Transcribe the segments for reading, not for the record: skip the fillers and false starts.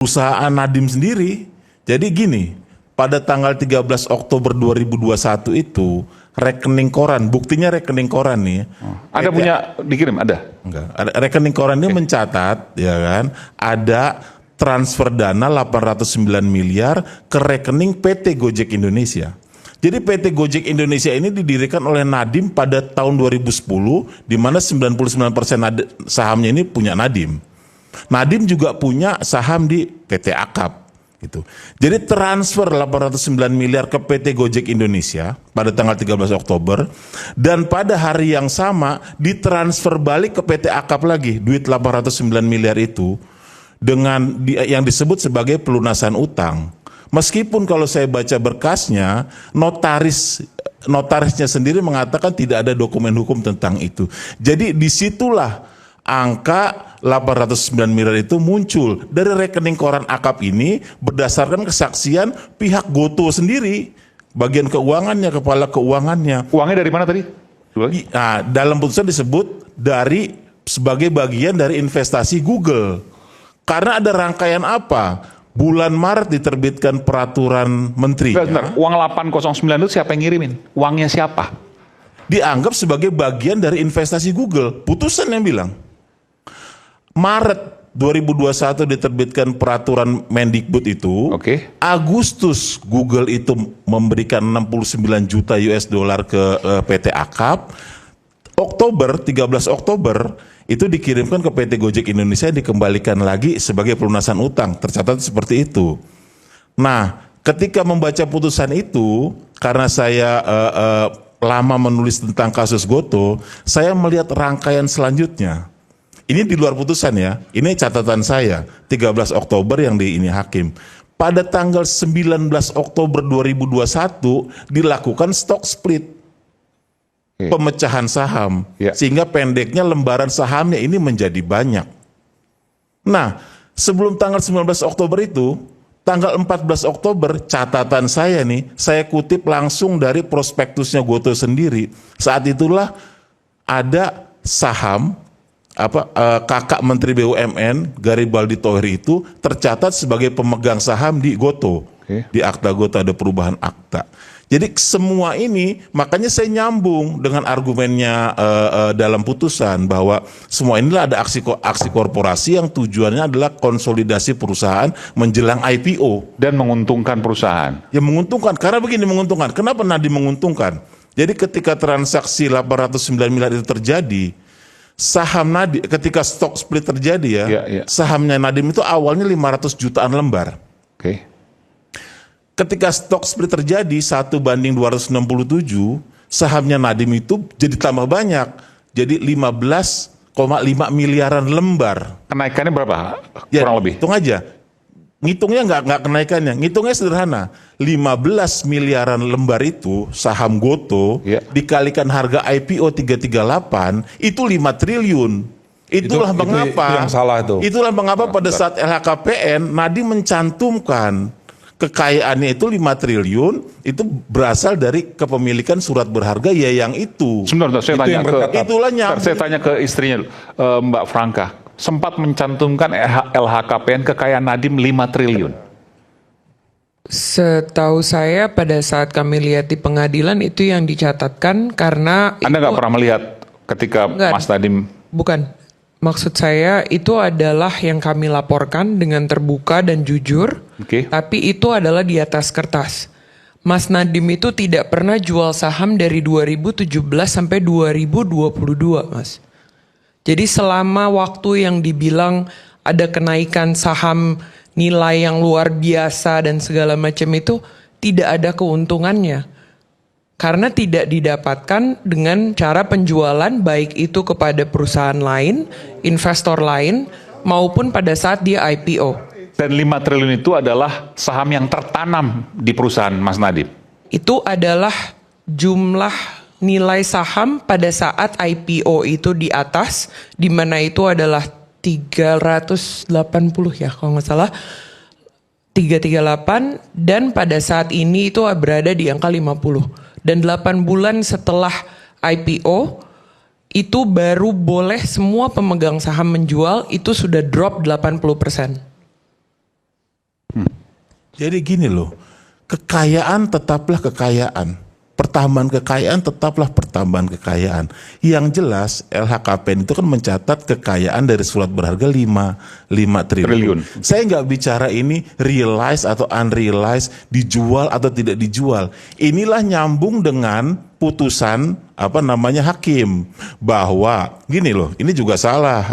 perusahaan Nadiem sendiri. Jadi gini, pada tanggal 13 Oktober 2021 itu rekening koran, buktinya rekening koran nih. Ada punya dikirim, ada? Enggak, rekening koran ini mencatat ya kan, ada transfer dana 809 miliar ke rekening PT Gojek Indonesia. Jadi PT Gojek Indonesia ini didirikan oleh Nadiem pada tahun 2010, di mana 99% sahamnya ini punya Nadiem. Nadiem juga punya saham di PT Akap. Gitu. Jadi transfer 809 miliar ke PT Gojek Indonesia pada tanggal 13 Oktober, dan pada hari yang sama ditransfer balik ke PT Akap lagi, duit 809 miliar itu, dengan yang disebut sebagai pelunasan utang. Meskipun kalau saya baca berkasnya, notarisnya sendiri mengatakan tidak ada dokumen hukum tentang itu. Jadi disitulah angka 809 miliar itu muncul dari rekening koran Akap ini berdasarkan kesaksian pihak Gotoh sendiri, bagian keuangannya, kepala keuangannya. Uangnya dari mana tadi? Nah, dalam putusan disebut dari sebagai bagian dari investasi Google. Karena ada rangkaian apa? Bulan Maret diterbitkan peraturan menteri. Bentar, uang 809 itu siapa yang ngirimin? Uangnya siapa? Dianggap sebagai bagian dari investasi Google. Putusan yang bilang. Maret 2021 diterbitkan peraturan Mendikbud itu. Oke. Agustus Google itu memberikan 69 juta US dollar ke PT Akap. Oktober, 13 Oktober itu dikirimkan ke PT Gojek Indonesia, dikembalikan lagi sebagai pelunasan utang. Tercatat seperti itu. Nah, ketika membaca putusan itu, karena saya lama menulis tentang kasus Gotoh, saya melihat rangkaian selanjutnya. Ini di luar putusan ya, ini catatan saya, 13 Oktober yang di ini hakim. Pada tanggal 19 Oktober 2021 dilakukan stock split, pemecahan saham, sehingga pendeknya lembaran sahamnya ini menjadi banyak. Nah, sebelum tanggal 19 Oktober itu, tanggal 14 Oktober, catatan saya nih, saya kutip langsung dari prospektusnya Gotoh sendiri. Saat itulah ada saham kakak Menteri BUMN Garibaldi Thohir itu tercatat sebagai pemegang saham di Gotoh. Di akta Gotoh ada perubahan akta. Jadi semua ini makanya saya nyambung dengan argumennya dalam putusan bahwa semua inilah ada aksi korporasi yang tujuannya adalah konsolidasi perusahaan menjelang IPO dan menguntungkan perusahaan. Ya menguntungkan, karena begini menguntungkan. Kenapa Nadiem menguntungkan? Jadi ketika transaksi 809 miliar itu terjadi, saham Nadiem ketika stock split terjadi sahamnya Nadiem itu awalnya 500 jutaan lembar. Ketika stock split terjadi 1:267, sahamnya Nadiem itu jadi tambah banyak, jadi 15,5 miliaran lembar. Kenaikannya berapa? Kurang lebih. Hitung aja. Ngitungnya nggak kenaikannya, ngitungnya sederhana. 15 miliaran lembar itu saham Gotoh dikalikan harga IPO 338 itu 5 triliun. Itulah mengapa itulah mengapa pada saat LHKPN Nadiem mencantumkan kekayaannya itu 5 triliun itu berasal dari kepemilikan surat berharga yang itu. Sebentar, saya tanya ke istrinya Mbak Franka. Sempat mencantumkan LHKPN kekayaan Nadiem 5 triliun. Setahu saya pada saat kami lihat di pengadilan itu yang dicatatkan karena Anda nggak pernah melihat ketika Mas Nadiem? Bukan. Maksud saya itu adalah yang kami laporkan dengan terbuka dan jujur. Tapi itu adalah di atas kertas. Mas Nadiem itu tidak pernah jual saham dari 2017 sampai 2022, Mas. Jadi selama waktu yang dibilang ada kenaikan saham nilai yang luar biasa dan segala macam itu tidak ada keuntungannya. Karena tidak didapatkan dengan cara penjualan baik itu kepada perusahaan lain, investor lain, maupun pada saat dia IPO. Dan 5 triliun itu adalah saham yang tertanam di perusahaan Mas Nadiem? Itu adalah jumlah nilai saham pada saat IPO itu di atas, di mana itu adalah 380 ya kalau nggak salah, 338, dan pada saat ini itu berada di angka 50. Dan 8 bulan setelah IPO, itu baru boleh semua pemegang saham menjual, itu sudah drop 80%. Jadi gini loh, kekayaan tetaplah kekayaan. Pertambahan kekayaan tetaplah pertambahan kekayaan. Yang jelas LHKPN itu kan mencatat kekayaan dari surat berharga 5 triliun. Saya nggak bicara ini realized atau unrealized, dijual atau tidak dijual. Inilah nyambung dengan putusan hakim bahwa gini loh, ini juga salah.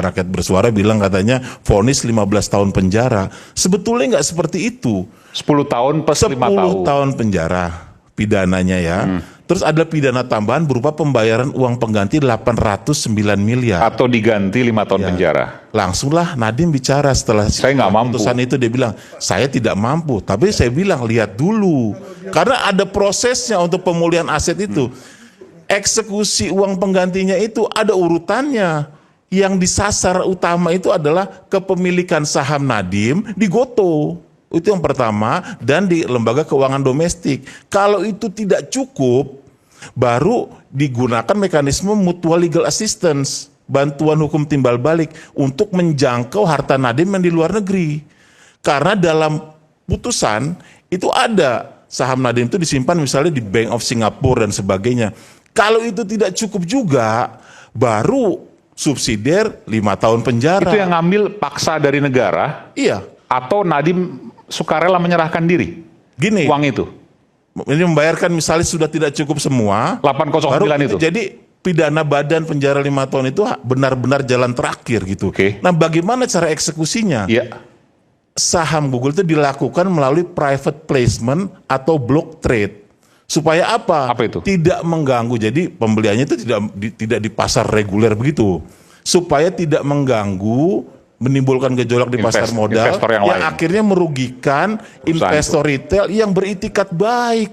Rakyat Bersuara bilang katanya vonis 15 tahun penjara. Sebetulnya nggak seperti itu. 10 tahun plus 5 tahun. 10 tahun penjara pidananya ya. Terus ada pidana tambahan berupa pembayaran uang pengganti 809 miliar. Atau diganti 5 tahun penjara. Langsunglah Nadiem bicara setelah saya nggak mampu. Putusan itu dia bilang, saya tidak mampu. Tapi saya bilang, lihat dulu. Karena ada prosesnya untuk pemulihan aset itu. Eksekusi uang penggantinya itu ada urutannya. Yang disasar utama itu adalah kepemilikan saham Nadiem di Gotoh. Itu yang pertama, dan di lembaga keuangan domestik. Kalau itu tidak cukup, baru digunakan mekanisme mutual legal assistance, bantuan hukum timbal balik untuk menjangkau harta Nadiem yang di luar negeri. Karena dalam putusan itu ada saham Nadiem itu disimpan misalnya di Bank of Singapore dan sebagainya. Kalau itu tidak cukup juga, baru subsidiar 5 tahun penjara. Itu yang ngambil paksa dari negara? Iya. Atau Nadiem sukarela menyerahkan diri? Gini. Uang itu? Ini membayarkan misalnya sudah tidak cukup semua. 809 baru, itu? Jadi pidana badan penjara 5 tahun itu benar-benar jalan terakhir gitu. Okay. Nah bagaimana cara eksekusinya? Iya. Saham Google itu dilakukan melalui private placement atau block trade. Supaya apa? Apa itu? Tidak mengganggu. Jadi pembeliannya itu tidak di pasar reguler begitu. Supaya tidak mengganggu, menimbulkan gejolak di pasar modal yang akhirnya merugikan investor retail yang beritikat baik.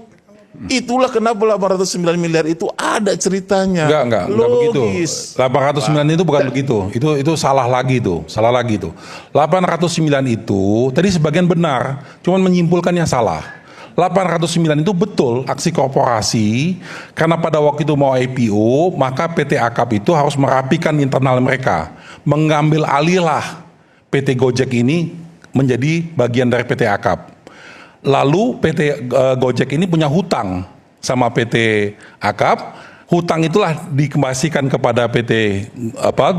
Itulah kenapa 809 miliar itu ada ceritanya. Enggak begitu. 809 itu bukan begitu. Itu salah lagi itu. 809 itu tadi sebagian benar, cuman menyimpulkan yang salah. 809 itu betul aksi korporasi, karena pada waktu itu mau IPO, maka PT Akap itu harus merapikan internal mereka, mengambil alihlah PT Gojek ini menjadi bagian dari PT Akap. Lalu PT Gojek ini punya hutang sama PT Akap, hutang itulah dikembalikan kepada PT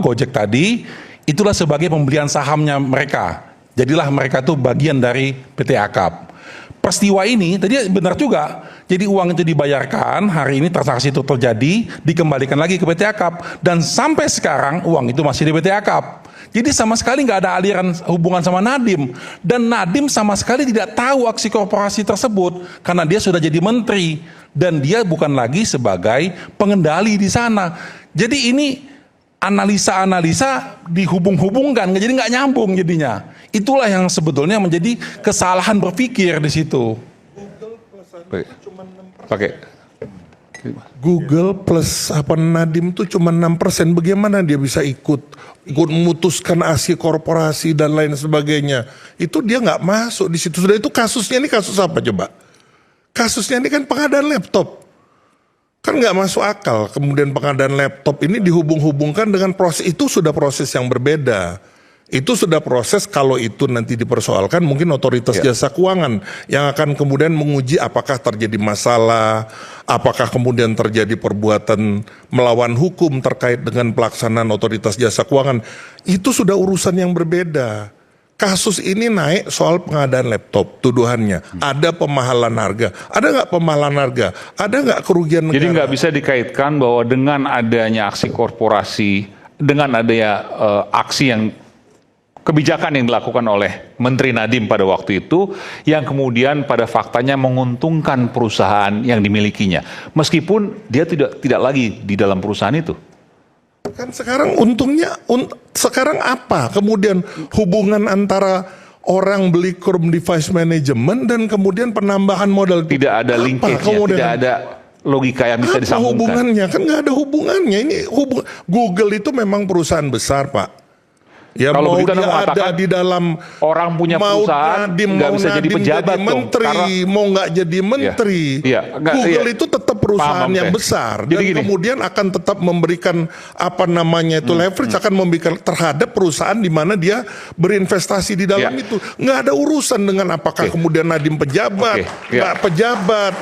Gojek tadi, itulah sebagai pembelian sahamnya mereka. Jadilah mereka tuh bagian dari PT Akap. Peristiwa ini tadi benar juga. Jadi uang itu dibayarkan, hari ini transaksi itu terjadi, dikembalikan lagi ke PT Akap, dan sampai sekarang uang itu masih di PT Akap. Jadi sama sekali nggak ada aliran hubungan sama Nadiem, dan Nadiem sama sekali tidak tahu aksi korporasi tersebut karena dia sudah jadi menteri dan dia bukan lagi sebagai pengendali di sana. Jadi ini analisa dihubung-hubungkan, jadi nggak nyambung jadinya. Itulah yang sebetulnya menjadi kesalahan berpikir di situ. Pakai Google plus Nadiem itu cuma 6%. Bagaimana dia bisa ikut memutuskan aksi korporasi dan lain sebagainya? Itu dia nggak masuk di situ. Sudah itu kasusnya ini kasus apa coba? Kasusnya ini kan pengadaan laptop. Kan nggak masuk akal. Kemudian pengadaan laptop ini dihubung-hubungkan dengan proses, itu sudah proses yang berbeda. Itu sudah proses, kalau itu nanti dipersoalkan mungkin otoritas jasa keuangan yang akan kemudian menguji apakah terjadi masalah, apakah kemudian terjadi perbuatan melawan hukum terkait dengan pelaksanaan otoritas jasa keuangan. Itu sudah urusan yang berbeda. Kasus ini naik soal pengadaan laptop, tuduhannya. Ada pemahalan harga. Ada nggak pemahalan harga? Ada nggak kerugian negara? Jadi nggak bisa dikaitkan bahwa dengan adanya aksi korporasi, dengan adanya aksi yang kebijakan yang dilakukan oleh Menteri Nadiem pada waktu itu, yang kemudian pada faktanya menguntungkan perusahaan yang dimilikinya, meskipun dia tidak lagi di dalam perusahaan itu. Kan sekarang untungnya, sekarang apa? Kemudian hubungan antara orang beli Chrome device management dan kemudian penambahan modal. Tidak ada linkage-nya, tidak ada logika yang bisa disambungkan. Hubungannya? Kan nggak ada hubungannya. Ini Google itu memang perusahaan besar, Pak. Ya Kalau mau begitu Anda dia mengatakan ada di dalam orang punya perusahaan nggak bisa jadi pejabat jadi dong, menteri, karena- mau nggak jadi menteri. Iya, nggak, Google iya. itu tetap perusahaan Paham, yang saya. besar Jadi dan gini. kemudian akan tetap memberikan apa namanya itu leverage akan memberikan terhadap perusahaan di mana dia berinvestasi di dalam Iya. itu. Nggak ada urusan dengan apakah kemudian Nadiem pejabat, Oke, iya. nggak pejabat.